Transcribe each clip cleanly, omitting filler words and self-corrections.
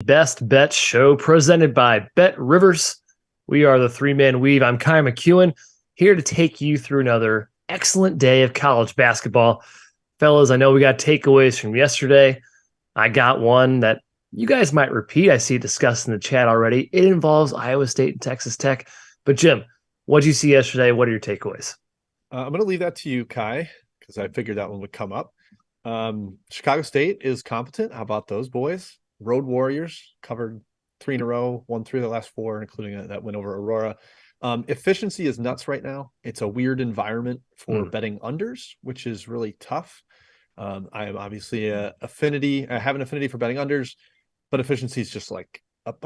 Best Bet Show presented by BetRivers. We are the three-man weave. I'm Kai McEwen, here to take you through another excellent day of college basketball. Fellas, I know we got takeaways from yesterday. I got one that you guys might repeat. I see it discussed in the chat already. It involves Iowa State and Texas Tech. But Jim, what did you see yesterday? What are your takeaways? I'm going to leave that to you, Kai, because I figured that one would come up. Chicago State is competent. How about those boys? Road Warriors covered 3 in a row, won 3 of the last 4, including that win over Aurora. Efficiency is nuts right now. It's a weird environment for betting unders, which is really tough. I am obviously I have an affinity for betting unders, but efficiency is just like up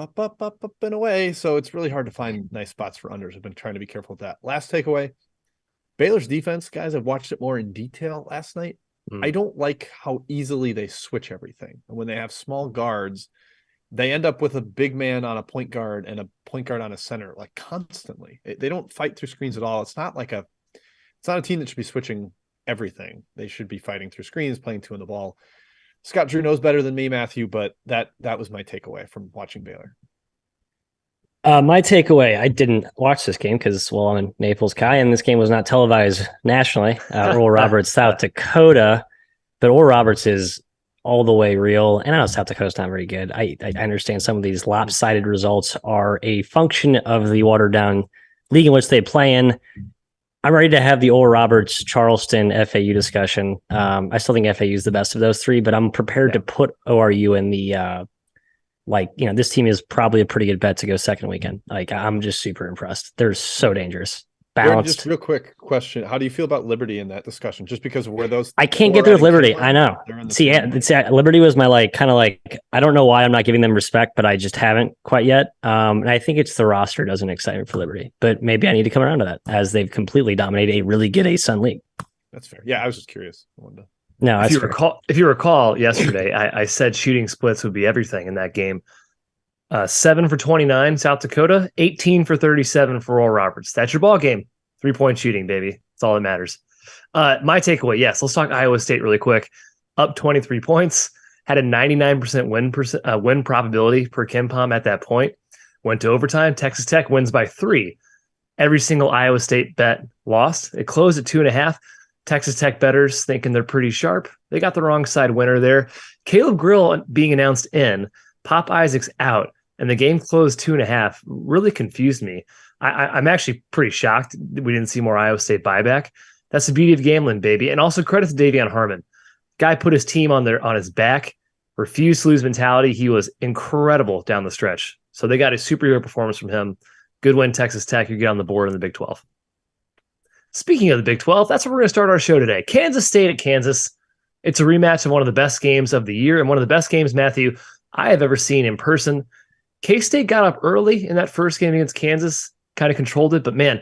and away. So it's really hard to find nice spots for unders. I've been trying to be careful with that. Last takeaway, Baylor's defense, guys, I've watched it more in detail last night. I don't like how easily they switch everything. And when they have small guards, they end up with a big man on a point guard and a point guard on a center, like constantly. They don't fight through screens at all. It's not a team that should be switching everything. They should be fighting through screens, playing 2 in the ball. Scott Drew knows better than me, Matthew, but that was my takeaway from watching Baylor. My takeaway, I didn't watch this game because, well, I'm in Naples, Kai, and this game was not televised nationally. Oral Roberts, South Dakota, but Oral Roberts is all the way real. And I know South Dakota's not very good. I understand some of these lopsided results are a function of the watered down league in which they play in. I'm ready to have the Oral Roberts, Charleston, FAU discussion. I still think FAU is the best of those 3, but I'm prepared to put ORU in the this team is probably a pretty good bet to go second weekend. I'm just super impressed. They're so dangerous. Balanced. Just real quick question. How do you feel about Liberty in that discussion? Just because of where those... I can't get through with Liberty. I know. See, Liberty was my I don't know why I'm not giving them respect, but I just haven't quite yet. And I think it's the roster doesn't excite me for Liberty, but maybe I need to come around to that as they've completely dominated a really good A-Sun league. That's fair. Yeah, I was just curious. No, if you recall yesterday, I said shooting splits would be everything in that game. 7 for 29, South Dakota, 18 for 37 for Oral Roberts. That's your ball game. 3-point shooting, baby. That's all that matters. My takeaway, yes, let's talk Iowa State really quick. Up 23 points, had a 99% win probability per KenPom at that point. Went to overtime. Texas Tech wins by 3. Every single Iowa State bet lost. It closed at 2.5. Texas Tech bettors thinking they're pretty sharp. They got the wrong side winner there. Caleb Grill being announced in, Pop Isaac's out, and the game closed 2.5 really confused me. I'm actually pretty shocked we didn't see more Iowa State buyback. That's the beauty of gambling, baby. And also credit to Davion Harmon. Guy put his team on his back, refused to lose mentality. He was incredible down the stretch. So they got a superhero performance from him. Good win, Texas Tech. You get on the board in the Big 12. Speaking of the Big 12, that's where we're going to start our show today. Kansas State at Kansas. It's a rematch of one of the best games of the year and one of the best games, Matthew, I have ever seen in person. K-State got up early in that first game against Kansas, kind of controlled it, but man,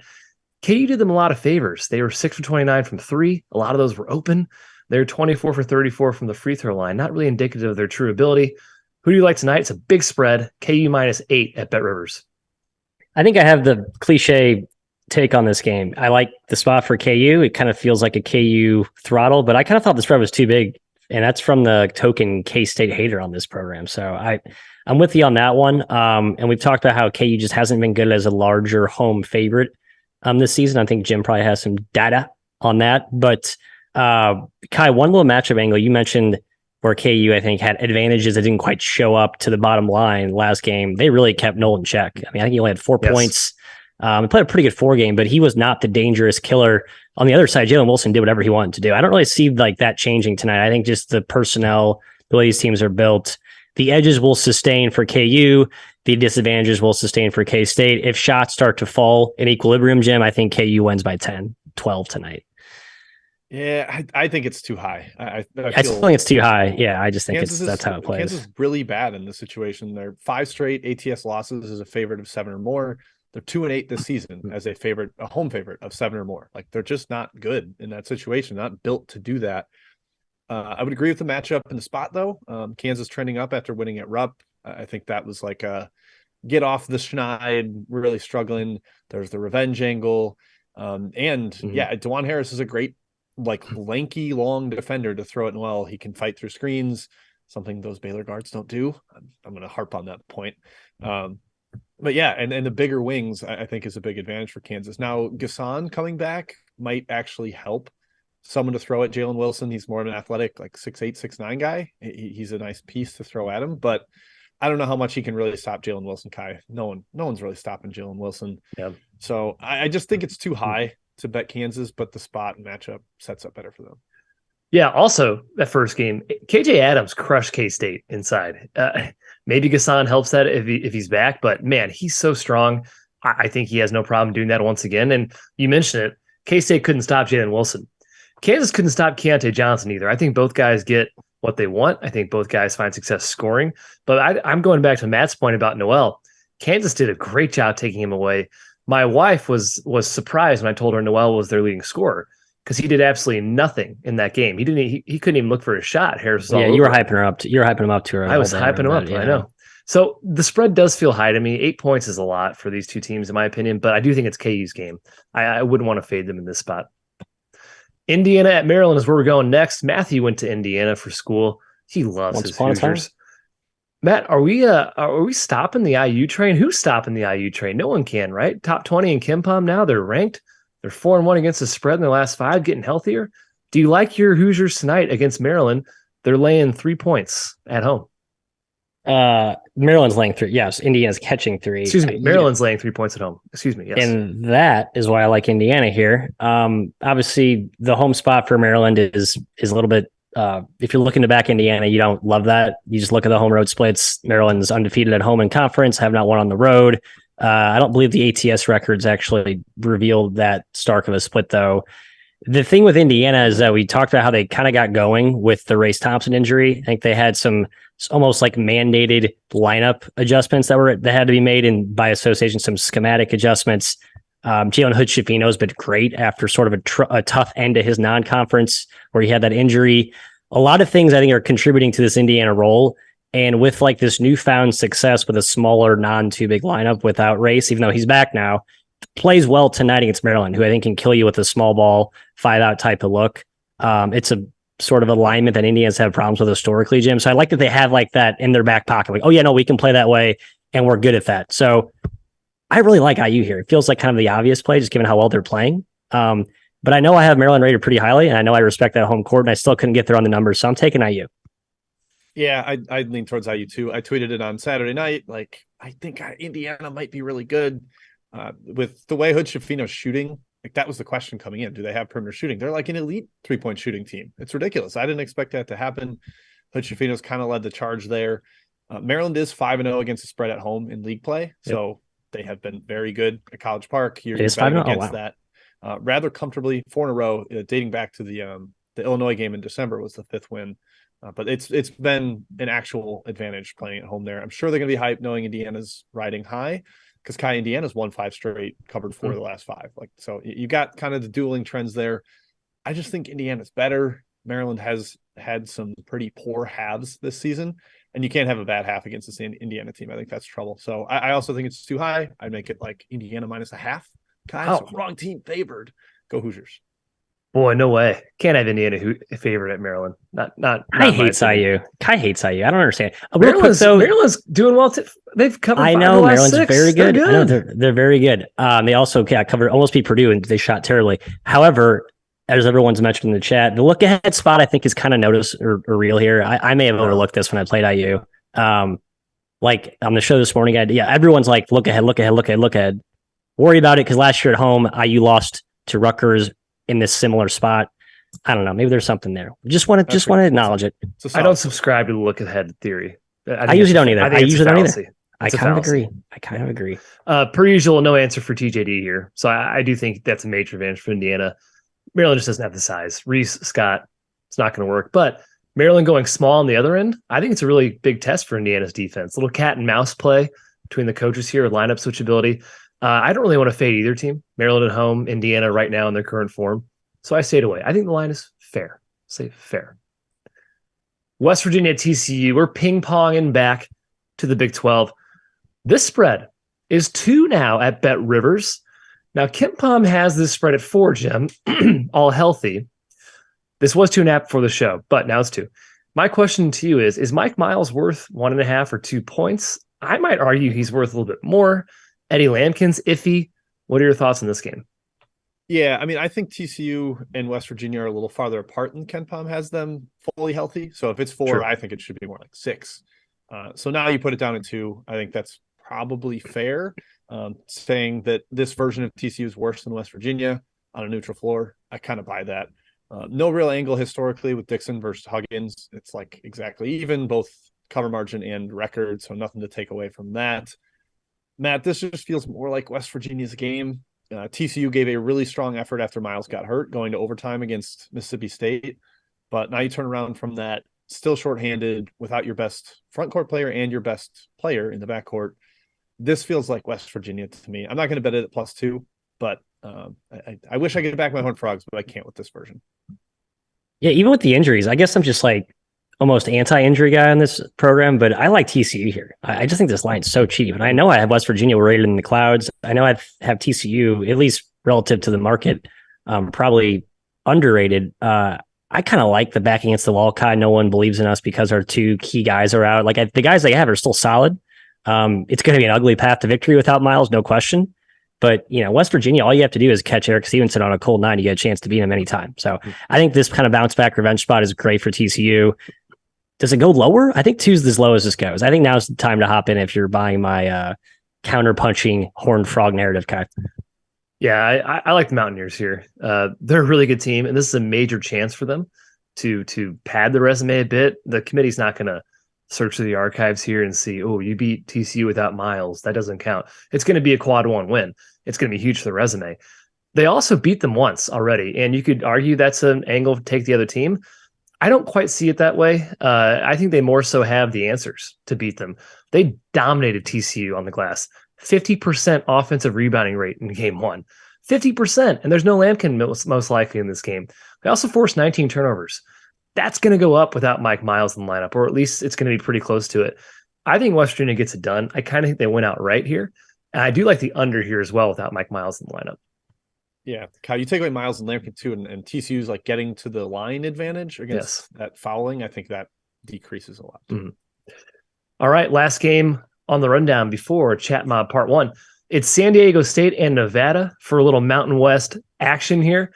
KU did them a lot of favors. They were 6 for 29 from 3. A lot of those were open. They were 24 for 34 from the free throw line. Not really indicative of their true ability. Who do you like tonight? It's a big spread. KU -8 at BetRivers. I think I have the cliche take on this game. I like the spot for KU. It kind of feels like a KU throttle, but I kind of thought the spread was too big, and that's from the token K-State hater on this program. So I'm with you on that one. And we've talked about how KU just hasn't been good as a larger home favorite this season. I think Jim probably has some data on that. But Kai, one little matchup angle you mentioned where KU, I think, had advantages that didn't quite show up to the bottom line last game. They really kept Noel in check. I mean, I think he only had 4 points. He played a pretty good 4 game, but he was not the dangerous killer. On the other side, Jalen Wilson did whatever he wanted to do. I don't really see that changing tonight. I think just the personnel, the way these teams are built, the edges will sustain for KU. The disadvantages will sustain for K-State. If shots start to fall in equilibrium, Jim, I think KU wins by 10, 12 tonight. Yeah, I think it's too high. I still think it's too high. Yeah, I just think that's how it plays. Kansas is really bad in this situation. They're 5 straight ATS losses as a favorite of 7 or more. They're 2-8 this season as a home favorite of 7 or more. Like, they're just not good in that situation, not built to do that. I would agree with the matchup in the spot, though. Kansas trending up after winning at Rupp. I think that was like a get off the schneid, really struggling. There's the revenge angle. DeJuan Harris is a great, lanky, long defender to throw it in well. He can fight through screens. something those Baylor guards don't do. I'm going to harp on that point. But yeah, and the bigger wings, I think, is a big advantage for Kansas. Now, Gasson coming back might actually help someone to throw at Jalen Wilson. He's more of an athletic, like 6'8", 6'9" guy. He's a nice piece to throw at him, but I don't know how much he can really stop Jalen Wilson, Kai. No one's really stopping Jalen Wilson. Yeah. So I just think it's too high to bet Kansas, but the spot and matchup sets up better for them. Yeah. Also, that first game, KJ Adams crushed K-State inside. Maybe Gasson helps that if he's back, but man, he's so strong. I think he has no problem doing that once again. And you mentioned it, K-State couldn't stop Jalen Wilson. Kansas couldn't stop Keontae Johnson either. I think both guys get what they want. I think both guys find success scoring. But I'm going back to Matt's point about Noel. Kansas did a great job taking him away. My wife was surprised when I told her Noel was their leading scorer because he did absolutely nothing in that game. He couldn't even look for a shot. Harris was you were hyping her up. You're hyping him up to her. I was hyping him up. Yeah. I know. So the spread does feel high to me. 8 points is a lot for these two teams, in my opinion. But I do think it's KU's game. I wouldn't want to fade them in this spot. Indiana at Maryland is where we're going next. Matthew went to Indiana for school. He loves his Hoosiers. Matt, are we stopping the IU train? Who's stopping the IU train? No one can, right? Top 20 in KenPom now. They're ranked. They're 4-1 against the spread in their last 5, getting healthier. Do you like your Hoosiers tonight against Maryland? They're laying 3 points at home. Maryland's laying 3. Yes, Indiana's catching 3. Excuse me. Maryland's laying 3 points at home. Excuse me. Yes. And that is why I like Indiana here. Obviously, the home spot for Maryland is a little bit. If you're looking to back Indiana, you don't love that. You just look at the home road splits. Maryland's undefeated at home in conference, have not won on the road. I don't believe the ATS records actually revealed that stark of a split, though. The thing with Indiana is that we talked about how they kind of got going with the Race Thompson injury. I think they had some almost like mandated lineup adjustments that had to be made, and by association, some schematic adjustments. Jalen Hood-Schifino has been great after sort of a tough end to his non-conference where he had that injury. A lot of things I think are contributing to this Indiana role. And with like this newfound success with a smaller, non-too big lineup without Race, even though he's back now, plays well tonight against Maryland, who I think can kill you with a small ball, 5-out type of look. It's a sort of alignment that Indians have problems with historically, Jim. So I like that they have like that in their back pocket. Like, oh yeah, no, we can play that way and we're good at that. So I really like IU here. It feels like kind of the obvious play, just given how well they're playing. But I know I have Maryland rated pretty highly, and I know I respect that home court, and I still couldn't get there on the numbers, so I'm taking IU. Yeah, I'd lean towards IU too. I tweeted it on Saturday night. Like, I think Indiana might be really good with the way Hood-Schifino's shooting. Like, that was the question coming in. Do they have perimeter shooting? They're like an elite 3-point shooting team. It's ridiculous. I didn't expect that to happen. Hood-Schifino's kind of led the charge there. Maryland is 5-0 against the spread at home in league play, so they have been very good at College Park. You're betting against that rather comfortably, 4 in a row, dating back to the Illinois game in December was the 5th win. But it's been an actual advantage playing at home there. I'm sure they're going to be hyped knowing Indiana's riding high because Indiana's won 5 straight, covered 4 of the last 5. Like, so you got kind of the dueling trends there. I just think Indiana's better. Maryland has had some pretty poor halves this season, and you can't have a bad half against this Indiana team. I think that's trouble. So I also think it's too high. I'd make it like Indiana -0.5. So wrong team favored. Go Hoosiers. Boy, no way. Can't have Indiana favored at Maryland. Not. I hate IU. Kai hates IU. I don't understand. Maryland's doing well. They've covered. I know Maryland's 6. Very good. I know they're very good. They also covered almost beat Purdue and they shot terribly. However, as everyone's mentioned in the chat, the look ahead spot I think is kind of notice or real here. I may have overlooked this when I played IU. Like on the show this morning, everyone's like look ahead. Worry about it because last year at home IU lost to Rutgers in this similar spot. I don't know. Maybe there's something there. Just want to acknowledge it. I don't subscribe to the look ahead theory. I usually don't either. I kind of agree. Per usual, no answer for TJD here. So I do think that's a major advantage for Indiana. Maryland just doesn't have the size. Reese, Scott, it's not going to work. But Maryland going small on the other end, I think it's a really big test for Indiana's defense. Little cat and mouse play between the coaches here with lineup switchability. I don't really want to fade either team. Maryland at home, Indiana right now in their current form. So I stayed away. I think the line is fair. Say fair. West Virginia TCU, we're ping-ponging back to the Big 12. This spread is 2 now at BetRivers. Now, KenPom has this spread at 4, Jim, all healthy. This was 2.5 before the show, but now it's 2. My question to you is Mike Miles worth 1.5 or 2 points? I might argue he's worth a little bit more. Eddie Lampkin's iffy. What are your thoughts on this game? Yeah, I mean, I think TCU and West Virginia are a little farther apart than Ken Pom has them fully healthy. So if it's 4, True. I think it should be more like 6. So now you put it down at 2. I think that's probably fair. Saying that this version of TCU is worse than West Virginia on a neutral floor, I kind of buy that. No real angle historically with Dixon versus Huggins. It's like exactly even, both cover margin and record, so nothing to take away from that. Matt, this just feels more like West Virginia's game. TCU gave a really strong effort after Miles got hurt, going to overtime against Mississippi State. But now you turn around from that, still shorthanded, without your best front court player and your best player in the backcourt. This feels like West Virginia to me. I'm not going to bet it at +2, but I wish I could back my Horned Frogs, but I can't with this version. Yeah, even with the injuries, I guess I'm just like almost anti-injury guy on this program, but I like TCU here. I just think this line's so cheap. And I know I have West Virginia rated in the clouds. I know I have TCU, at least relative to the market, probably underrated. I kind of like the back against the wall kind. No one believes in us because our 2 key guys are out. Like the guys they have are still solid. It's going to be an ugly path to victory without Miles, no question. But, West Virginia, all you have to do is catch Eric Stevenson on a cold night. You get a chance to beat him anytime. So I think this kind of bounce back revenge spot is great for TCU. Does it go lower? I think 2's as low as this goes. I think now's the time to hop in if you're buying my counter-punching Horned Frog narrative, Kai. Yeah, I like the Mountaineers here. They're a really good team, and this is a major chance for them to pad the resume a bit. The committee's not going to search through the archives here and see, oh, you beat TCU without Miles. That doesn't count. It's going to be a quad 1 win. It's going to be huge for the resume. They also beat them once already, and you could argue that's an angle to take the other team. I don't quite see it that way. I think they more so have the answers to beat them. They dominated TCU on the glass. 50% offensive rebounding rate in game 1. 50%, and there's no Lampkin most likely in this game. They also forced 19 turnovers. That's going to go up without Mike Miles in the lineup, or at least it's going to be pretty close to it. I think West Virginia gets it done. I kind of think they went out right here. And I do like the under here as well without Mike Miles in the lineup. Yeah, Kyle, you take away Miles and Lampkin too, and TCU's like getting to the line advantage against that fouling. I think that decreases a lot. Mm-hmm. All right, last game on the rundown before Chat Mob Part 1. It's San Diego State and Nevada for a little Mountain West action here.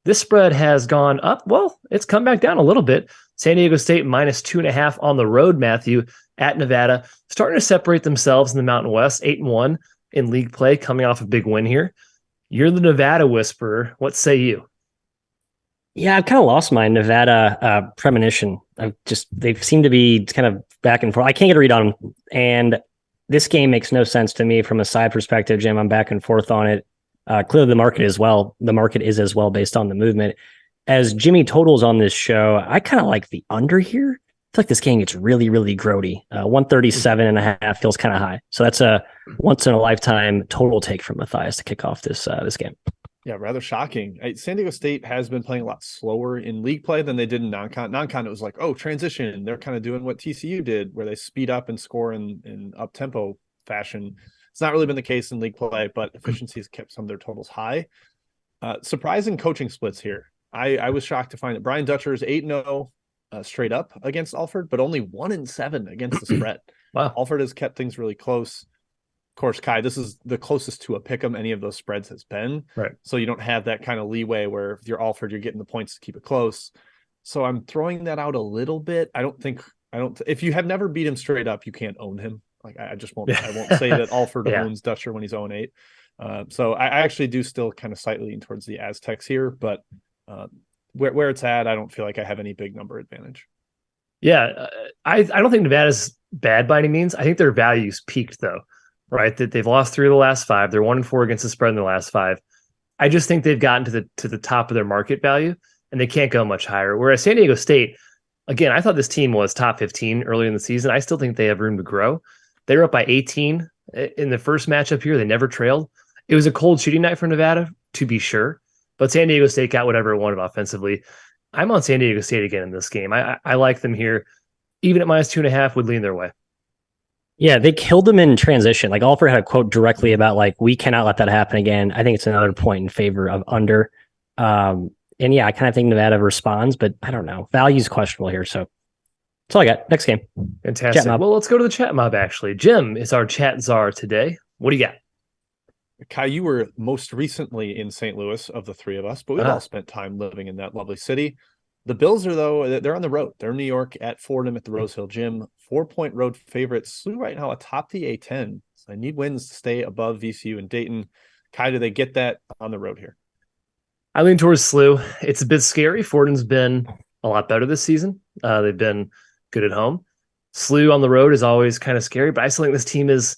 This spread has gone up. Well, it's come back down a little bit. San Diego State -2.5 on the road, Matthew, at Nevada. Starting to separate themselves in the Mountain West, 8-1 in league play, coming off a big win here. You're the Nevada whisperer. What say you? Yeah, I've kind of lost my Nevada premonition. They seem to be kind of back and forth. I can't get a read on them. And this game makes no sense to me from a side perspective, Jim. I'm back and forth on it. Clearly the market is as well based on the movement. As Jimmy totals on this show, I kind of like the under here. I feel like this game gets really, really grody. 137.5 feels kind of high. So that's a once in a lifetime total take from Matthias to kick off this game. Yeah, rather shocking. San Diego State has been playing a lot slower in league play than they did in non-con. Non-con, it was like, oh, transition. They're kind of doing what TCU did, where they speed up and score in up-tempo fashion. It's not really been the case in league play, but efficiency has kept some of their totals high. Surprising coaching splits here. I was shocked to find that Brian Dutcher is 8-0 straight up against Alford, but only 1-7 against the spread. Wow. Alford has kept things really close. Of course, Kai, this is the closest to a pick'em any of those spreads has been. Right. So you don't have that kind of leeway where if you're Alford, you're getting the points to keep it close. So I'm throwing that out a little bit. If you have never beat him straight up, you can't own him. Like I won't say that Alford owns Dutcher when he's 0-8. So I actually do still kind of slightly lean towards the Aztecs here, but where it's at, I don't feel like I have any big number advantage. Yeah, I don't think Nevada's bad by any means. I think their value's peaked though, right? That they've lost 3 of the last 5. They're 1-4 against the spread in the last 5. I just think they've gotten to the top of their market value and they can't go much higher. Whereas San Diego State, again, I thought this team was top 15 early in the season. I still think they have room to grow. They were up by 18 in the first matchup here. They never trailed. It was a cold shooting night for Nevada, to be sure, but San Diego State got whatever it wanted offensively. I'm on San Diego State again in this game. I like them here. Even at -2.5 would lean their way. Yeah, they killed them in transition. Like Alfred had a quote directly about like, we cannot let that happen again. I think it's another point in favor of under. And yeah, I kind of think Nevada responds, but I don't know. Value's questionable here. So That's all I got. Next game. Fantastic. Well, let's go to the chat mob, actually. Jim is our chat czar today. What do you got? Kai, you were most recently in St. Louis of the three of us, but we've all spent time living in that lovely city. The Bills are, though, they're on the road. They're in New York at Fordham at the Rose Hill Gym. 4-point road favorites. SLU right now atop the A10. So I need wins to stay above VCU and Dayton. Kai, do they get that on the road here? I lean towards SLU. It's a bit scary. Fordham's been a lot better this season. They've been good at home. SLU on the road is always kind of scary, but I still think this team is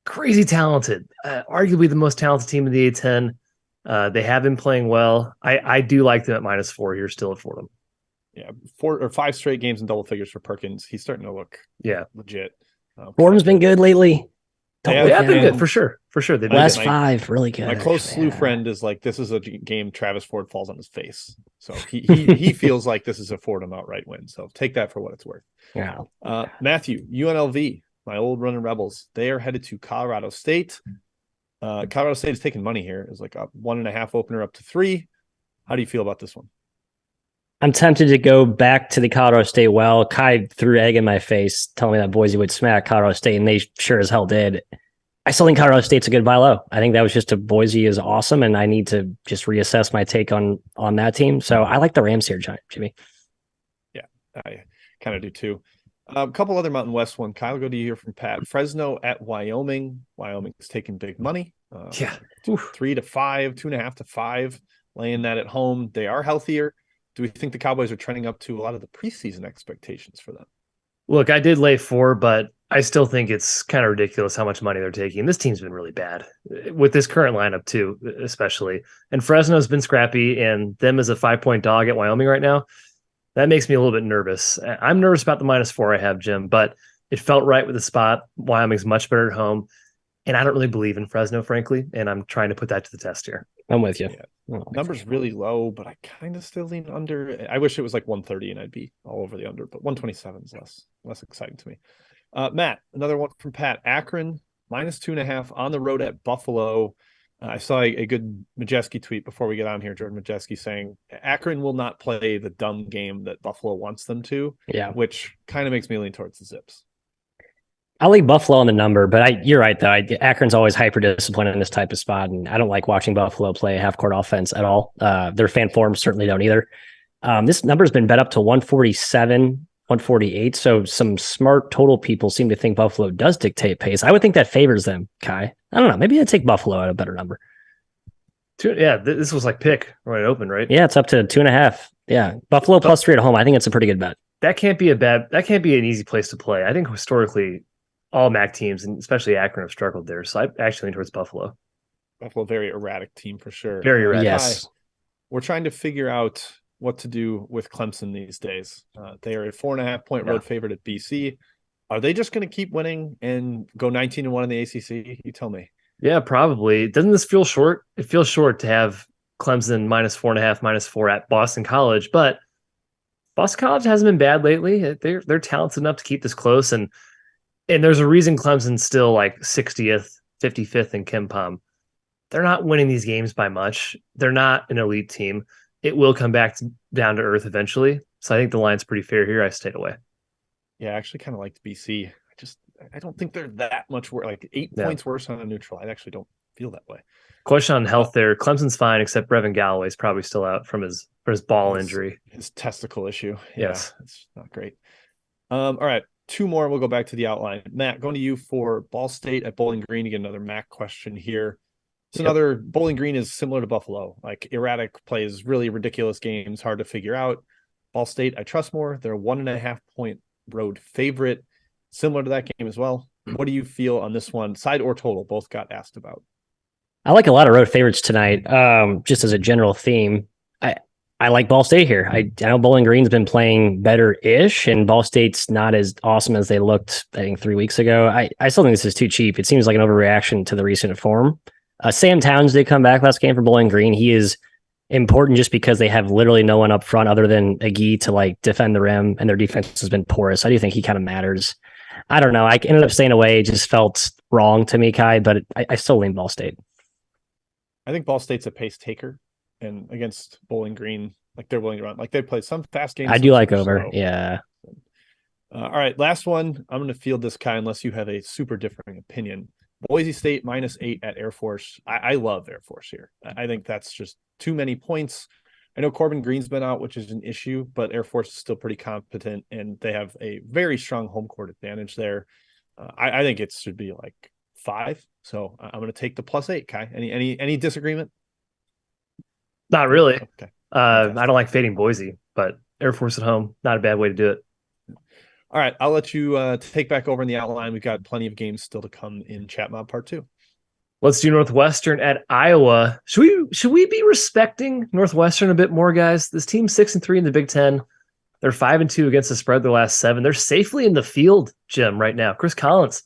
crazy talented. Arguably the most talented team in the A10. They have been playing well. I do like them at -4 here still at Fordham. Yeah, 4 or 5 straight games in double figures for Perkins. He's starting to look legit. Fordham's been good lately. They have been good for sure. They've been last 5 really good. My close SLU friend is like, this is a game Travis Ford falls on his face. So he feels like this is a Fordham outright win. So take that for what it's worth. Yeah. Matthew, UNLV, my old running Rebels, they are headed to Colorado State. Colorado State is taking money here. It's like a 1.5 opener up to 3. How do you feel about this one? I'm tempted to go back to the Colorado State well. Kai threw egg in my face, telling me that Boise would smack Colorado State, and they sure as hell did. I still think Colorado State's a good buy low. I think that was just Boise is awesome, and I need to just reassess my take on that team. So I like the Rams here, Jimmy. Yeah, I kind of do too. A couple other Mountain West one. Kyle, go to you here from Pat. Fresno at Wyoming. Wyoming's taking big money. 3 to 5, 2.5 to 5. Laying that at home. They are healthier. Do we think the Cowboys are trending up to a lot of the preseason expectations for them? Look, I did lay 4, but I still think it's kind of ridiculous how much money they're taking. This team's been really bad with this current lineup too, especially. And Fresno's been scrappy, and them as a 5-point dog at Wyoming right now, that makes me a little bit nervous. I'm nervous about the -4 I have, Jim, but it felt right with the spot. Wyoming's much better at home, and I don't really believe in Fresno, frankly, and I'm trying to put that to the test here. I'm with you. Yeah. Numbers really low, but I kind of still lean under. I wish it was like 130 and I'd be all over the under, but 127 is less exciting to me. Matt, another one from Pat. Akron -2.5 on the road at Buffalo. I saw a good Majeski tweet before we get on here, Jordan Majeski, saying Akron will not play the dumb game that Buffalo wants them to, which kind of makes me lean towards the Zips. I like Buffalo on the number, but you're right, though. Akron's always hyper-disciplined in this type of spot, and I don't like watching Buffalo play half-court offense at all. Their fan forms certainly don't either. This number's been bet up to 147, 148, so some smart total people seem to think Buffalo does dictate pace. I would think that favors them, Kai. I don't know. Maybe I'd take Buffalo at a better number. Yeah, this was like pick when it opened, right? Yeah, it's up to 2.5. Yeah, Buffalo +3 at home. I think it's a pretty good bet. That can't be an easy place to play. I think historically, all MAC teams, and especially Akron, have struggled there. So I actually lean towards Buffalo. Buffalo, very erratic team for sure. Very erratic. Yes. We're trying to figure out what to do with Clemson these days. They are a 4.5-point road favorite at BC. Are they just going to keep winning and go 19-1 in the ACC? You tell me. Yeah, probably. Doesn't this feel short? It feels short to have Clemson -4.5, -4 at Boston College, but Boston College hasn't been bad lately. They're talented enough to keep this close, and there's a reason Clemson's still like 60th, 55th in KenPom. They're not winning these games by much. They're not an elite team. It will come back down to earth eventually. So I think the line's pretty fair here. I stayed away. Yeah, I actually kind of liked BC. I don't think they're that much worse. Like 8 points worse on a neutral. I actually don't feel that way. Question on health there. Clemson's fine, except Brevin Galloway's probably still out from his ball injury. His testicle issue. Yes. It's not great. All right. 2 more, and we'll go back to the outline. Matt, going to you for Ball State at Bowling Green. Again, another MAC question here. It's another Bowling Green is similar to Buffalo, like erratic plays, really ridiculous games, hard to figure out. Ball State, I trust more. They're a 1.5-point road favorite, similar to that game as well. What do you feel on this one? Side or total? Both got asked about. I like a lot of road favorites tonight. Just as a general theme, I like Ball State here. I know Bowling Green's been playing better-ish, and Ball State's not as awesome as they looked, I think, 3 weeks ago. I still think this is too cheap. It seems like an overreaction to the recent form. Sam Towns did come back last game for Bowling Green. He is important just because they have literally no one up front other than Agee to like defend the rim, and their defense has been porous. I do think he kind of matters. I don't know. I ended up staying away. It just felt wrong to me, Kai, but I still lean Ball State. I think Ball State's a pace taker, and against Bowling Green, like they're willing to run. Like they played some fast games. I do like over. Slow. Yeah. All right, last one. I'm going to field this, Kai, unless you have a super differing opinion. Boise State -8 at Air Force. I love Air Force here. I think that's just too many points. I know Corbin Green's been out, which is an issue, but Air Force is still pretty competent, and they have a very strong home court advantage there. I think it should be like 5. So I'm going to take the +8. Kai, any disagreement? Not really. Okay. I don't like fading Boise, but Air Force at home, not a bad way to do it. All right, I'll let you take back over in the outline. We've got plenty of games still to come in Chat Mob Part 2. Let's do Northwestern at Iowa. Should we be respecting Northwestern a bit more, guys? This team's 6-3 in the Big Ten. They're 5-2 against the spread their last 7. They're safely in the field, Jim, right now. Chris Collins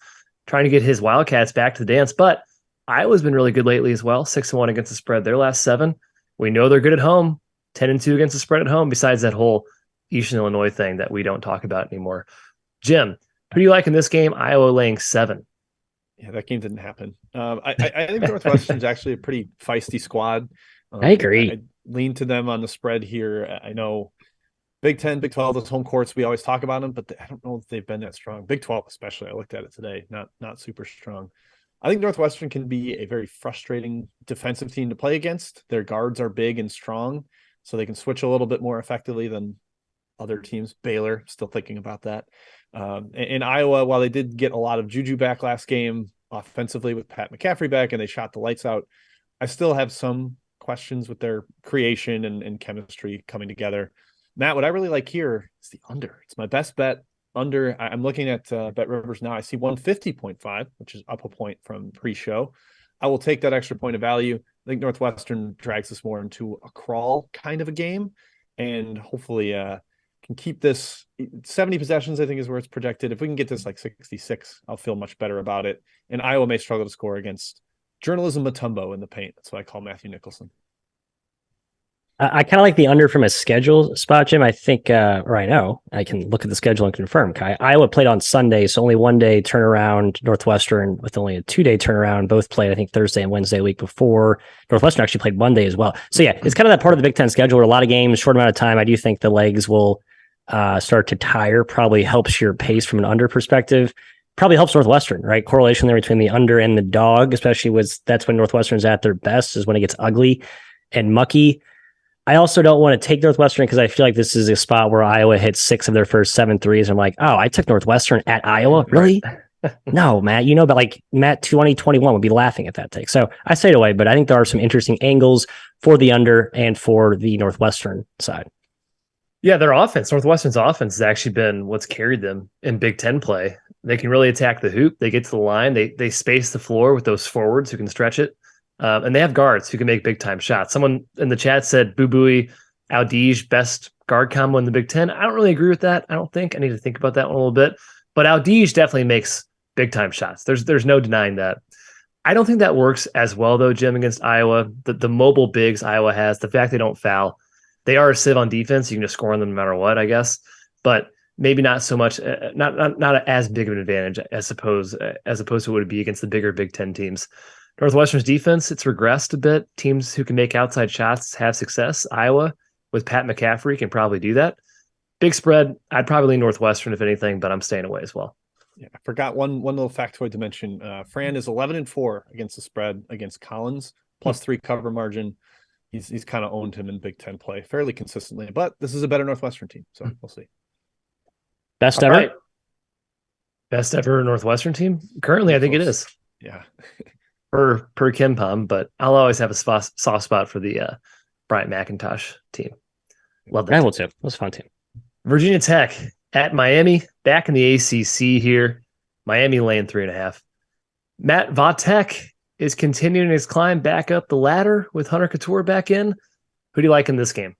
trying to get his Wildcats back to the dance, but Iowa's been really good lately as well. 6-1 against the spread their last 7. We know they're good at home. 10-2 against the spread at home. Besides that whole Eastern Illinois thing that we don't talk about anymore. Jim, who do you like in this game? Iowa laying 7. Yeah, that game didn't happen. I think Northwestern's actually a pretty feisty squad. I agree. I lean to them on the spread here. I know Big 10, Big 12, those home courts, we always talk about them, but I don't know if they've been that strong. Big 12 especially, I looked at it today, not super strong. I think Northwestern can be a very frustrating defensive team to play against. Their guards are big and strong, so they can switch a little bit more effectively than other teams. Baylor, still thinking about that. In Iowa, while they did get a lot of juju back last game offensively with Pat McCaffrey back and they shot the lights out, I still have some questions with their creation and chemistry coming together. Matt, what I really like here is the under. It's my best bet. Under, I'm looking at BetRivers now. I see 150.5, which is up a point from pre-show. I will take that extra point of value. I think Northwestern drags this more into a crawl kind of a game, and hopefully can keep this 70 possessions, I think is where it's projected. If we can get this like 66, I'll feel much better about it. And Iowa may struggle to score against Journalism Matumbo in the paint. That's what I call Matthew Nicholson. I kind of like the under from a schedule spot, Jim. I think, or I know, I can look at the schedule and confirm. Kai, Iowa played on Sunday, so only 1 day turnaround. Northwestern with only a 2-day turnaround. Both played, I think, Thursday and Wednesday week before. Northwestern actually played Monday as well. So yeah, it's kind of that part of the Big Ten schedule where a lot of games, short amount of time. I do think the legs will start to tire. Probably helps your pace from an under perspective. Probably helps Northwestern, right? Correlation there between the under and the dog, especially that's when Northwestern's at their best, is when it gets ugly and mucky. I also don't want to take Northwestern because I feel like this is a spot where Iowa hits 6 of their first 7 threes. I'm like, oh, I took Northwestern at Iowa? Really? No, Matt, but like Matt 2021 would be laughing at that take. So I stayed away, but I think there are some interesting angles for the under and for the Northwestern side. Yeah, their offense, Northwestern's offense has actually been what's carried them in Big Ten play. They can really attack the hoop. They get to the line. They space the floor with those forwards who can stretch it. And they have guards who can make big time shots. Someone in the chat said Bubui, Aldij, best guard combo in the Big Ten. I don't really agree with that. I don't think. I need to think about that one a little bit. But Aldij definitely makes big time shots. There's no denying that. I don't think that works as well though, Jim, against Iowa. The mobile bigs Iowa has, the fact they don't foul, they are a sieve on defense. You can just score on them no matter what, I guess. But maybe not so much, not as big of an advantage as opposed to what it would be against the bigger Big Ten teams. Northwestern's defense, it's regressed a bit. Teams who can make outside shots have success. Iowa, with Pat McCaffrey, can probably do that. Big spread, I'd probably lean Northwestern, if anything, but I'm staying away as well. Yeah, I forgot one little factoid to mention. Fran is 11-4 against the spread against Collins, +3 cover margin. He's kind of owned him in Big Ten play fairly consistently, but this is a better Northwestern team, so we'll see. Best ever? Right. Best ever Northwestern team? Currently, I think it is. Yeah. Per Kim Pom, but I'll always have a soft spot for the Bryant McIntosh team. Love that. I will too. It was a fun team. Virginia Tech at Miami, back in the ACC here. Miami laying 3.5. Matt, Vatek is continuing his climb back up the ladder with Hunter Couture back in. Who do you like in this game?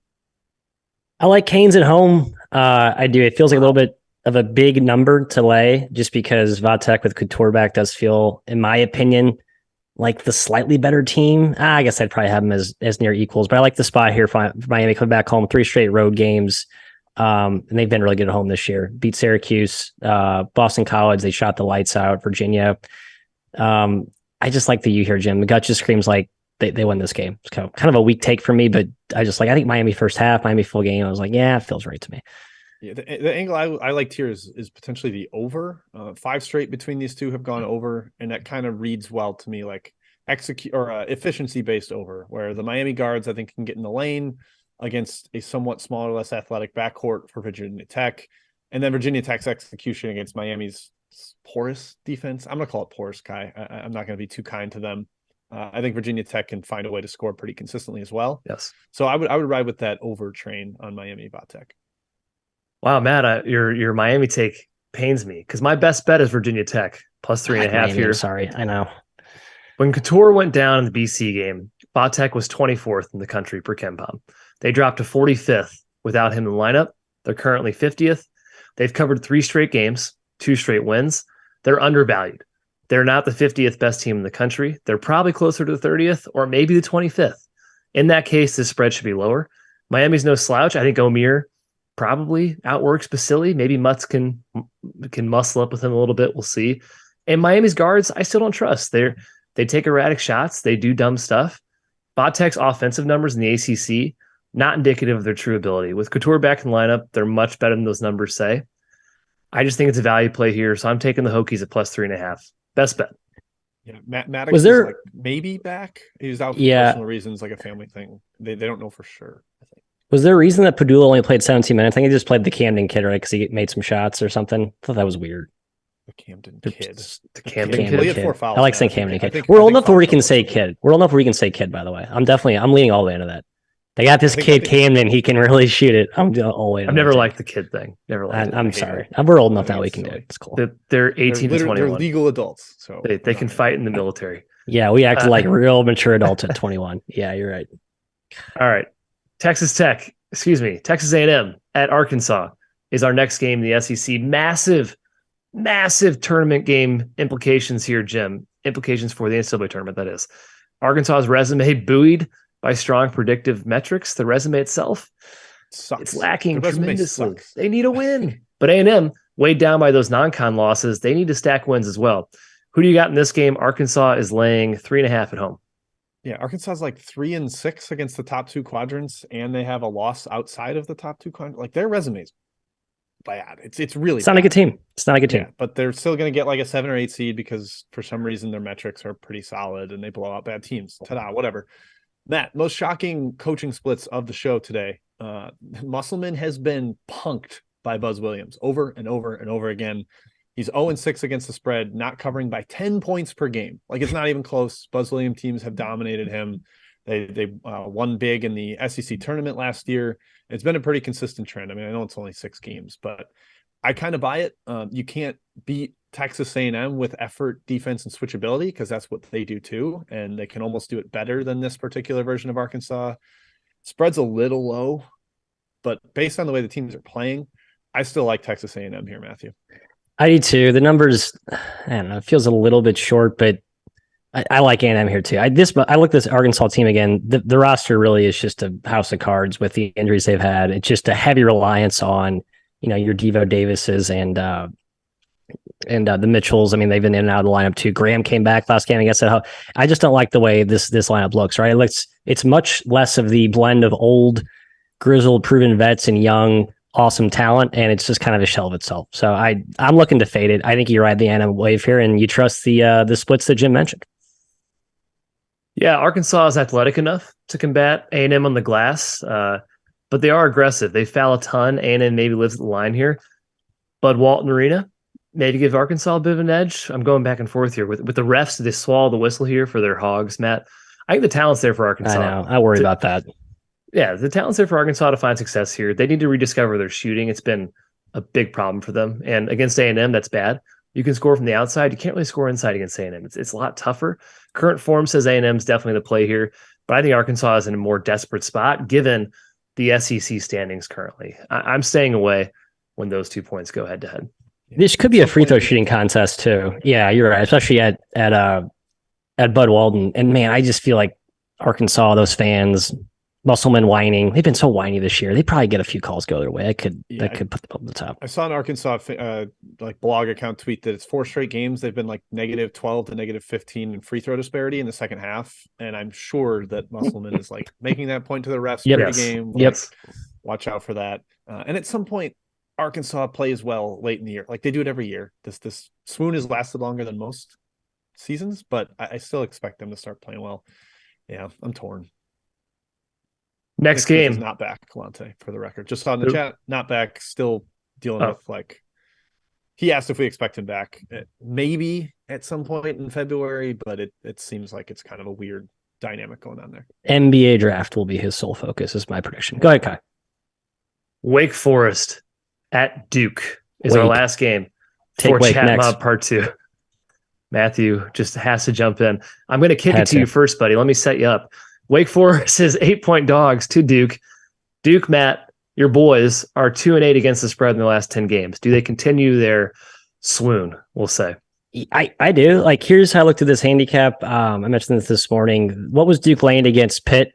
I like Canes at home. I do. It feels like a little bit of a big number to lay just because Vatek with Couture back does feel, in my opinion, like the slightly better team. I guess I'd probably have them as near equals, but I like the spot here for Miami coming back home, 3 straight road games. And they've been really good at home this year. Beat Syracuse, Boston College. They shot the lights out. Virginia. I just like the U here, Jim. The gut just screams like they win this game. It's kind of a weak take for me, but I think Miami first half, Miami full game. I was like, yeah, it feels right to me. Yeah, the angle I liked here is potentially the over. 5 straight between these two have gone over, and that kind of reads well to me, like efficiency based over, where the Miami guards I think can get in the lane against a somewhat smaller, less athletic backcourt for Virginia Tech, and then Virginia Tech's execution against Miami's porous defense. I'm gonna call it porous, Kai. I'm not gonna be too kind to them. I think Virginia Tech can find a way to score pretty consistently as well. Yes. So I would ride with that over train on Miami Vatech. Wow, Matt, your Miami take pains me because my best bet is Virginia Tech plus 3.5 Miami, here. I'm sorry, I know. When Couture went down in the BC game, Vatech was 24th in the country per KenPom. They dropped to 45th without him in the lineup. They're currently 50th. They've covered 3 straight games, 2 straight wins. They're undervalued. They're not the 50th best team in the country. They're probably closer to the 30th or maybe the 25th. In that case, this spread should be lower. Miami's no slouch. I think Omier probably outworks Basili. Maybe Mutz can muscle up with him a little bit. We'll see. And Miami's guards, I still don't trust. They take erratic shots. They do dumb stuff. Vatech's offensive numbers in the ACC, not indicative of their true ability. With Couture back in the lineup, they're much better than those numbers say. I just think it's a value play here, so I'm taking the Hokies at plus 3.5. Best bet. Yeah, Maddox Was there like maybe back? He was out for personal reasons, like a family thing. They don't know for sure, I think. Was there a reason that Padula only played 17 minutes? I think he just played the Camden kid, right? Because he made some shots or something. I thought that was weird. The Camden kid. The Camden kid. kid. 4 fouls, I like saying Camden kid. We're old enough where we can say kid. We're old enough where we can say kid, by the way. I'm leaning all the way into that. They got this kid Camden. He can really shoot it. I'm all the way into I've never liked the kid thing. Never liked I'm sorry. We're old enough now. We can do it. It's cool. They're 18 to 21. They're legal adults. So they can fight in the military. Yeah, we acted like real mature adults at 21. Yeah, you're right. All right. Texas A&M at Arkansas is our next game in the SEC. Massive tournament game implications here, Jim. Implications for the NCAA tournament, that is. Arkansas's resume buoyed by strong predictive metrics. The resume itself sucks. It's lacking tremendously. They need a win. But A&M, weighed down by those non-con losses, they need to stack wins as well. Who do you got in this game? Arkansas is laying 3.5 at home. Yeah, Arkansas is like 3-6 against the top 2 quadrants, and they have a loss outside of the top 2 quadrants. Like their resume's bad. It's really not a good team. It's not a good team. Yeah, but they're still going to get like a 7 or 8 seed because for some reason their metrics are pretty solid and they blow out bad teams. Ta-da, whatever. Matt, most shocking coaching splits of the show today. Musselman has been punked by Buzz Williams over and over and over again. He's 0-6 against the spread, not covering by 10 points per game. Like it's not even close. Buzz Williams teams have dominated him. They won big in the SEC tournament last year. It's been a pretty consistent trend. I mean, I know it's only 6 games, but I kind of buy it. You can't beat Texas A&M with effort, defense, and switchability because that's what they do too, and they can almost do it better than this particular version of Arkansas. Spread's a little low, but based on the way the teams are playing, I still like Texas A&M here, Matthew. I do too. The numbers, I don't know, it feels a little bit short, but I like A&M here too. I look at this Arkansas team again. The roster really is just a house of cards with the injuries they've had. It's just a heavy reliance on, your Devo Davises and the Mitchells. I mean, they've been in and out of the lineup too. Graham came back last game. I guess I just don't like the way this lineup looks. Right, it's much less of the blend of old, grizzled, proven vets and young, awesome talent, and it's just kind of a shell of itself. So I'm looking to fade it. I think you ride the A&M wave here, and you trust the splits that Jim mentioned. Yeah, Arkansas is athletic enough to combat A&M on the glass, but they are aggressive. They foul a ton. A&M maybe lives at the line here. Bud Walton Arena, maybe give Arkansas a bit of an edge. I'm going back and forth here. With the refs, they swallow the whistle here for their hogs, Matt. I think the talent's there for Arkansas. I know. I worry about that. Yeah, the talent's there for Arkansas to find success here. They need to rediscover their shooting. It's been a big problem for them. And against A&M, that's bad. You can score from the outside. You can't really score inside against A&M. It's a lot tougher. Current form says A&M is definitely the play here, but I think Arkansas is in a more desperate spot given the SEC standings currently. I'm staying away when those 2 points go head to head. This could be a free throw shooting contest too. Yeah, you're right. Especially at Bud Walton. And man, I just feel like Arkansas, those fans, Musselman whining. They've been so whiny this year. They probably get a few calls go their way. That could put them over the top. I saw an Arkansas blog account tweet that it's 4 straight games. They've been like -12 to -15 in free throw disparity in the second half. And I'm sure that Musselman is like making that point to the refs every game. Like, watch out for that. And at some point, Arkansas plays well late in the year. Like they do it every year. This swoon has lasted longer than most seasons, but I still expect them to start playing well. Yeah, I'm torn. Next Nick Smith is game. not back, Kalante, for the record. Just on the chat, not back, still dealing with like he asked if we expect him back. Maybe at some point in February, but it seems like it's kind of a weird dynamic going on there. NBA draft will be his sole focus, is my prediction. Go ahead, Kai. Wake Forest at Duke is our last game for Chat Mob Part 2. Matthew just has to jump in. I'm going to kick it to you first, buddy. Let me set you up. Wake Forest is 8-point dogs to Duke. Duke, Matt, your boys are 2-8 against the spread in the last 10 games. Do they continue their swoon, we'll say? I do. Like, here's how I looked at this handicap. I mentioned this morning. What was Duke laying against Pitt?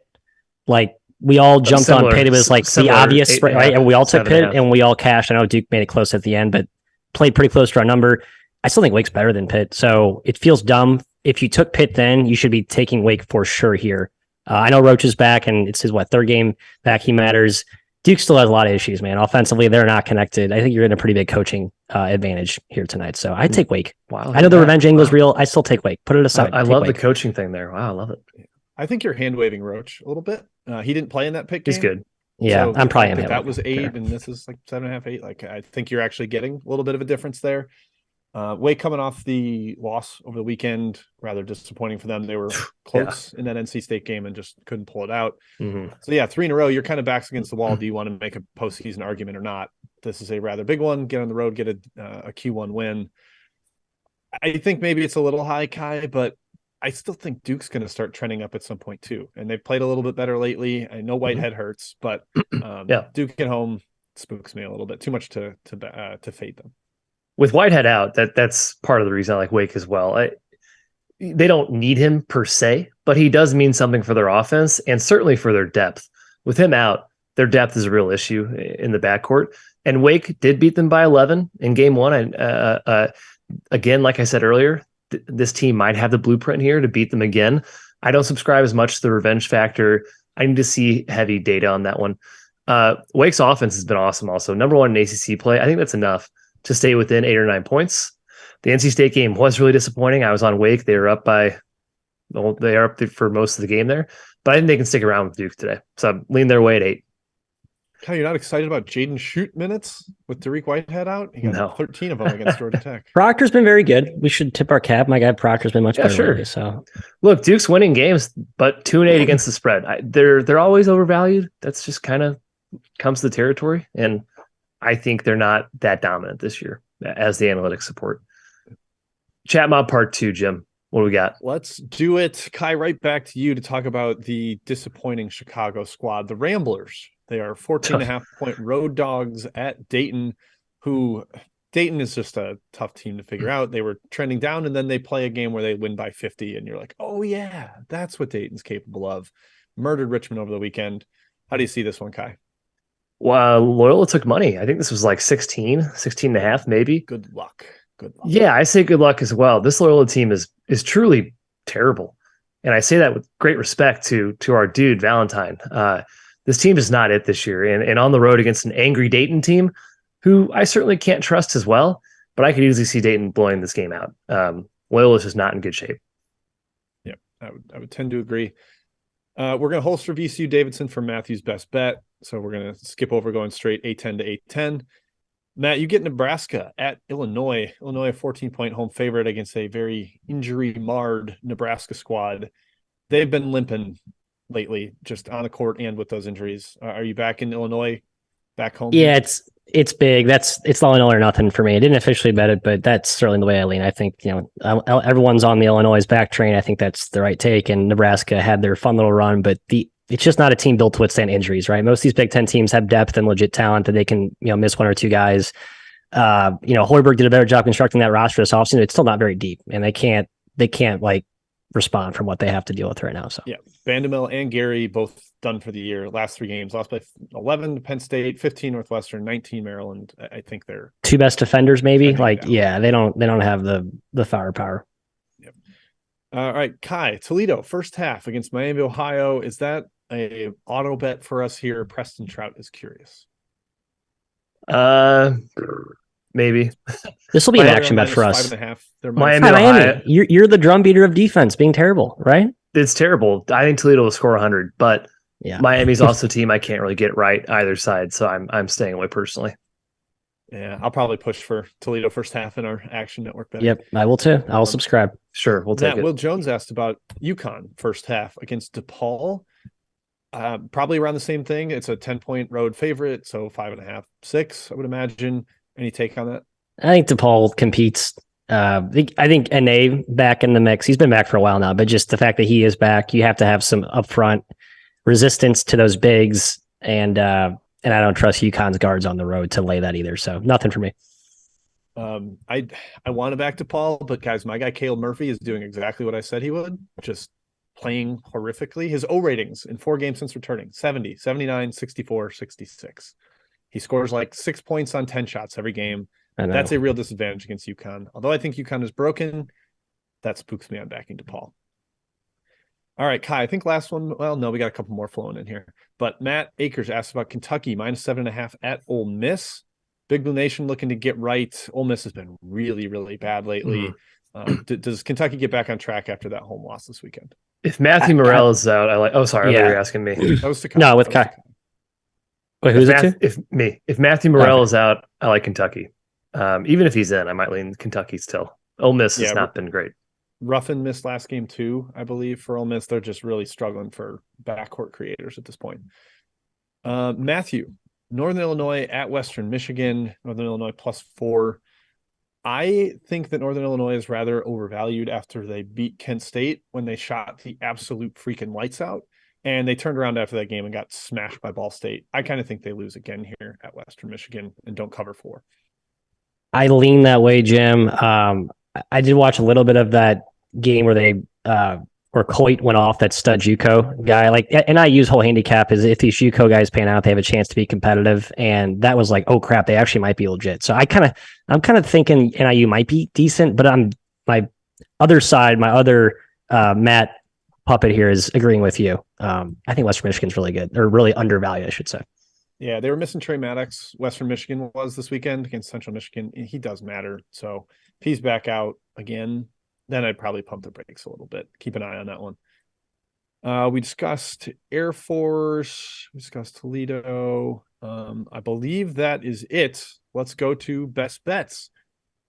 Like, we all jumped on Pitt. It was like the obvious, right? And we all took Pitt and we all cashed. I know Duke made it close at the end, but played pretty close to our number. I still think Wake's better than Pitt. So it feels dumb. If you took Pitt then, you should be taking Wake for sure here. I know Roach is back and it's his, third game back. He matters. Duke still has a lot of issues, man. Offensively, they're not connected. I think you're in a pretty big coaching advantage here tonight. So I take Wake. Wow. I know the revenge angle is real. I still take Wake. Put it aside. I love the coaching thing there. Wow, I love it. I think you're hand waving Roach a little bit. He didn't play in that Pitt game. He's good. Yeah, so I'm probably that was 8 and this is like 7.5, 8. Like I think you're actually getting a little bit of a difference there. Wake coming off the loss over the weekend, rather disappointing for them. They were close in that NC State game and just couldn't pull it out. Mm-hmm. So yeah, 3 in a row, you're kind of backs against the wall. Do you want to make a postseason argument or not? This is a rather big one. Get on the road, get a Q1 win. I think maybe it's a little high, Kai, but I still think Duke's going to start trending up at some point too. And they've played a little bit better lately. I know Whitehead hurts, but Duke at home spooks me a little bit. Too much to fade them. With Whitehead out, that's part of the reason I like Wake as well. They don't need him per se, but he does mean something for their offense and certainly for their depth. With him out, their depth is a real issue in the backcourt. And Wake did beat them by 11 in game 1. Again, like I said earlier, this team might have the blueprint here to beat them again. I don't subscribe as much to the revenge factor. I need to see heavy data on that one. Wake's offense has been awesome also. Number 1 in ACC play. I think that's enough to stay within 8 or 9 points. The NC State game was really disappointing. I was on Wake. They are up for most of the game there, but I think they can stick around with Duke today. So I'm leaning their way at 8. Kind you're not excited about Jaden Shoot minutes with Tariq Whitehead out? He got 13 of them against Georgia Tech. Proctor's been very good. We should tip our cap. My guy Proctor's been much better lately, so look, Duke's winning games, but 2-8 against the spread. They're always overvalued. That's just kind of comes to the territory, and I think they're not that dominant this year, as the analytics support. Chat Mob Part 2, Jim. What do we got? Let's do it. Kai, right back to you to talk about the disappointing Chicago squad, the Ramblers. They are 14.5-point road dogs at Dayton, Dayton is just a tough team to figure out. They were trending down, and then they play a game where they win by 50, and you're like, oh, yeah, that's what Dayton's capable of. Murdered Richmond over the weekend. How do you see this one, Kai? Well, Loyola took money. I think this was like 16 and a half, maybe. Good luck. Yeah, I say good luck as well. This Loyola team is truly terrible. And I say that with great respect to our dude, Valentine. This team is not it this year. And on the road against an angry Dayton team, who I certainly can't trust as well, but I could easily see Dayton blowing this game out. Loyola is just not in good shape. Yeah, I would tend to agree. We're going to holster VCU Davidson for Matthew's best bet. So we're going to skip over going straight A10 to A10. Matt, you get Nebraska at Illinois. Illinois, a 14-point home favorite against a very injury-marred Nebraska squad. They've been limping lately, just on the court and with those injuries. Are you back in Illinois, back home? Yeah, it's big. It's Illinois or nothing for me. I didn't officially bet it, but that's certainly the way I lean. I think, everyone's on the Illinois' back train. I think that's the right take. And Nebraska had their fun little run, but it's just not a team built to withstand injuries, right? Most of these Big Ten teams have depth and legit talent that they can, miss 1 or 2 guys. Hoiberg did a better job constructing that roster this offseason. It's still not very deep, and they can't like respond from what they have to deal with right now. So yeah, Vanderbilt and Gary both done for the year. Last 3 games, lost by 11 to Penn State, 15 Northwestern, 19 Maryland. I think they're 2 best defenders, maybe. They don't have the firepower. Yep. All right, Kai, Toledo first half against Miami, Ohio. Is that a auto bet for us here? Preston Trout is curious. Maybe. This will be an Miami action bet for us. 5.5. They're Miami, Hi, Miami. Ohio. You're the drum beater of defense being terrible, right? It's terrible. I think Toledo will score 100, but Yeah. Miami's also a team I can't really get right either side, so I'm staying away personally. Yeah, I'll probably push for Toledo first half in our Action Network bet. Yep, I will too. I'll subscribe. Sure, we'll take it. Will Jones asked about UConn first half against DePaul. Probably around the same thing. It's a 10-point road favorite, so 5.5, 6, I would imagine. Any take on that? I think DePaul competes. I think NA back in the mix. He's been back for a while now, but just the fact that he is back, you have to have some upfront resistance to those bigs, and I don't trust UConn's guards on the road to lay that either. So nothing for me. I want to back DePaul, but guys, my guy Caleb Murphy is doing exactly what I said he would, just playing horrifically. His O ratings in 4 games since returning: 70, 79, 64, 66. He scores like 6 points on 10 shots every game. That's a real disadvantage against UConn. Although I think UConn is broken, that spooks me on backing DePaul. All right, Kai, I think last one. Well, no, we got a couple more flowing in here. But Matt Akers asked about Kentucky -7.5 at Ole Miss. Big Blue Nation looking to get right. Ole Miss has been really, really bad lately. Does Kentucky get back on track after that home loss this weekend? If Matthew Morrell is out, I like. Oh, sorry, I thought you were asking me. That was to Kai. No, with Kai. Wait, who's it to? If Matthew Morrell is out, I like Kentucky. Even if he's in, I might lean Kentucky still. Ole Miss has not been great. Ruffin missed last game too, I believe, for Ole Miss. They're just really struggling for backcourt creators at this point. Matthew, Northern Illinois at Western Michigan. Northern Illinois +4. I think that Northern Illinois is rather overvalued after they beat Kent State when they shot the absolute freaking lights out. And they turned around after that game and got smashed by Ball State. I kind of think they lose again here at Western Michigan and don't cover 4. I lean that way, Jim. I did watch a little bit of that game where they where Coit went off, that stud JUCO guy. Like, NIU's whole handicap is if these JUCO guys pan out, they have a chance to be competitive. And that was like, oh crap, they actually might be legit. So I'm kind of thinking NIU might be decent, but my other Matt puppet here is agreeing with you. I think Western Michigan's really good, or really undervalued, I should say. Yeah, they were missing Trey Maddox. Western Michigan was this weekend against Central Michigan. He does matter. So if he's back out again, then I'd probably pump the brakes a little bit. Keep an eye on that one. We discussed Air Force. We discussed Toledo. I believe that is it. Let's go to best bets.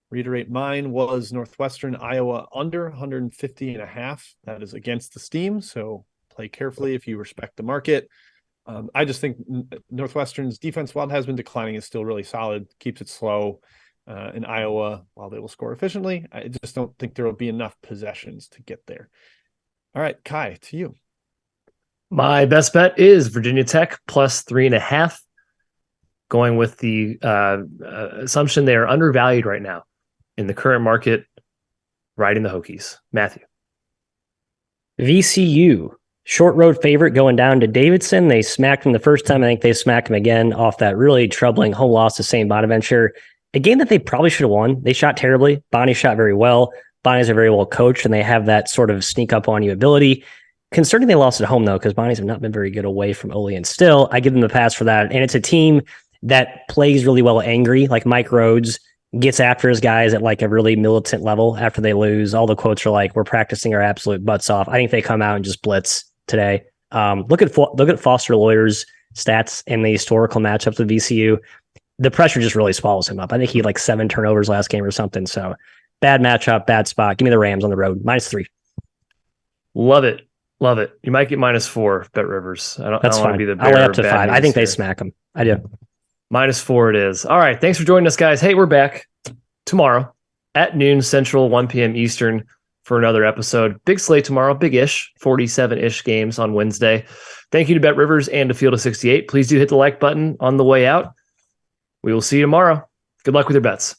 Reiterate, mine was Northwestern, Iowa under 150.5. That is against the steam, so play carefully if you respect the market. I just think Northwestern's defense, while it has been declining, is still really solid, keeps it slow. In Iowa, while they will score efficiently, I just don't think there will be enough possessions to get there. All right, Kai, to you. My best bet is Virginia Tech +3.5. Going with the assumption they are undervalued right now in the current market, riding the Hokies. Matthew. VCU. Short road favorite going down to Davidson. They smacked them the first time. I think they smacked them again off that really troubling home loss to St. Bonaventure. A game that they probably should have won. They shot terribly. Bonnie shot very well. Bonnies are very well coached, and they have that sort of sneak up on you ability. Concerning they lost at home, though, because Bonnies have not been very good away from Olean still. I give them a pass for that. And it's a team that plays really well angry. Like Mike Rhodes gets after his guys at like a really militant level after they lose. All the quotes are like, we're practicing our absolute butts off. I think they come out and just blitz today. Look at Foster Lawyer's stats in the historical matchups with VCU. The pressure just really swallows him up. I think he had like 7 turnovers last game or something. So bad matchup, bad spot. Give me the Rams on the road. -3. Love it. Love it. You might get -4, BetRivers. I don't want to be the bearer. I'll lay up to of 5. I think here. they smack them. I do. -4 it is. All right. Thanks for joining us, guys. Hey, we're back tomorrow at noon Central, 1 p.m. Eastern for another episode. Big slate tomorrow, big-ish, 47-ish games on Wednesday. Thank you to BetRivers and to Field of 68. Please do hit the like button on the way out. We will see you tomorrow. Good luck with your bets.